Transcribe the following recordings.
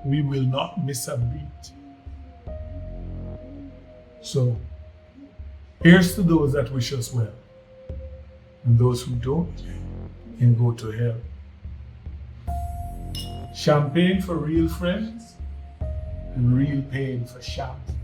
we will not miss a beat. So, here's to those that wish us well, and those who don't can go to hell. Champagne for real friends, and real pain for sham friends.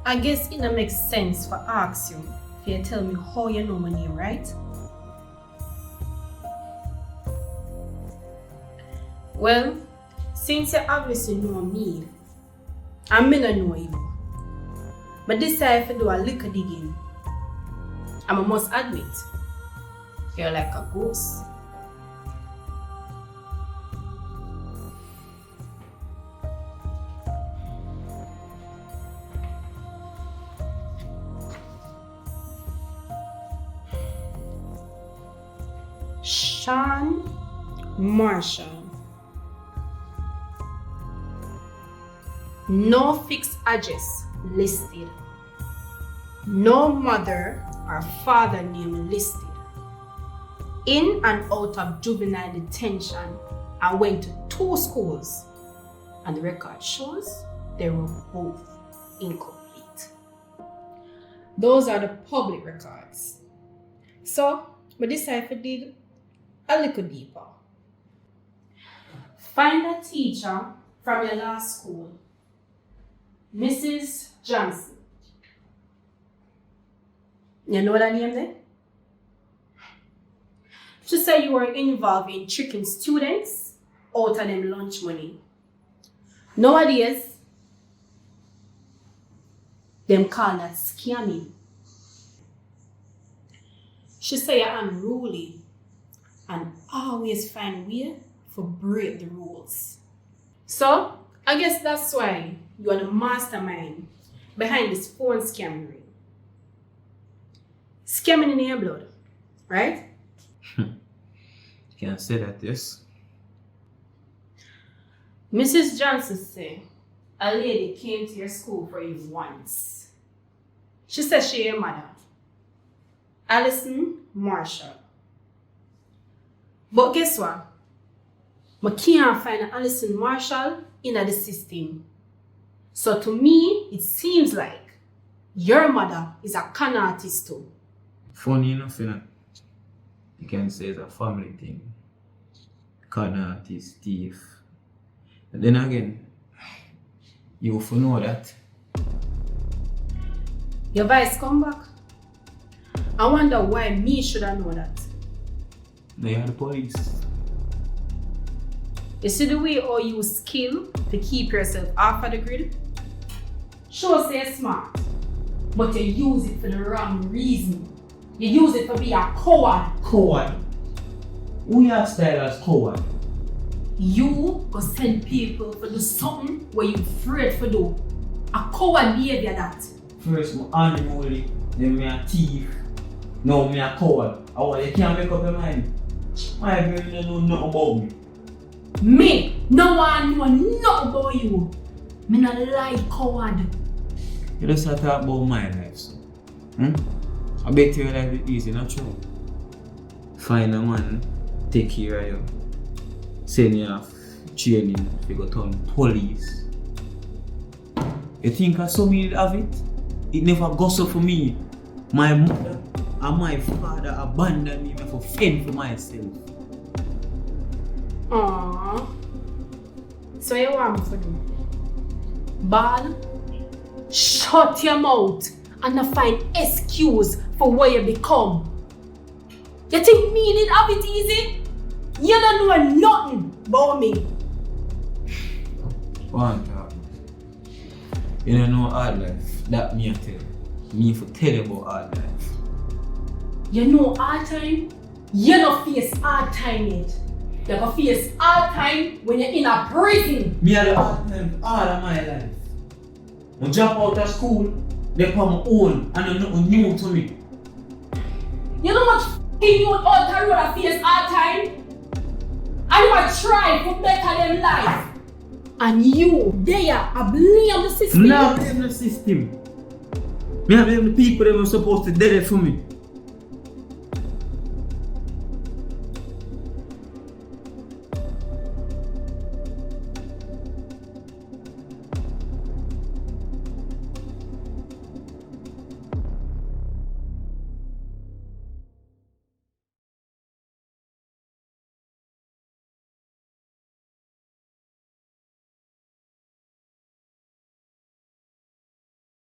I guess it don't make sense for ask you if you tell me how you know my name, right? Well, since you obviously know me, I may not know you. But this time if you do a little digging, I must admit, you're like a ghost. Sean Marshall. No fixed address listed. No mother or father name listed. In and out of juvenile detention, I went to 2 schools, and the record shows they were both incomplete. Those are the public records. So, but this I dig a little deeper. Find a teacher from your last school, Mrs. Johnson. You know that name there? She said you were involved in tricking students out of them lunch money. Nowadays, them call that scamming. She said you're unruly and always find a way to break the rules. So, I guess that's why you are the mastermind behind this phone scam ring. Scamming in your blood, right? Can't say that, yes. Mrs. Johnson said a lady came to your school for you once. She said she's your mother, Allison Marshall. But guess what? I can't find Allison Marshall in the system. So to me, it seems like your mother is a con artist too. Funny enough, you know, you can say it's a family thing. Con artist, thief. And then again, you will know that. Your voice come back. I wonder why me should I know that. They are the police. You see the way how you skill to keep yourself off of the grid? Sure say you're smart, but you use it for the wrong reason. You use it for being a coward. Coward? Who you style as coward? You go send people to do something where you afraid to do. A coward behavior that. First, I'm unruly, then me a thief. Now me a coward. Oh, you can't make up your mind. My girl don't know nothing about me. Me? No one know nothing about you. Me not like coward. You just have to talk about my life, so. I bet your life is easy, not true? Find a man, take care of you. Send you off training, you go turn police. You think I saw me have it? It never goes up for me. My mother and my father abandoned me for fend for myself. Aww. So you want me to do? Ball, shut your mouth and not find excuse for what you become. You think me did have it easy? You don't know nothing about me. One talk. You don't know hard life. That me I tell you. Me for tell you about hard life. You know hard time? You don't face hard time yet. You gonna face hard time when you're in a prison. Me had a hard time all of my life. When I jump out of school, they come own and they're nothing new to me. You know what f***ing you out the road and face hard time? And you are trying to better them life. And you, there, I blame the system. No, I blame the system. Me I blame the people that were supposed to do it for me.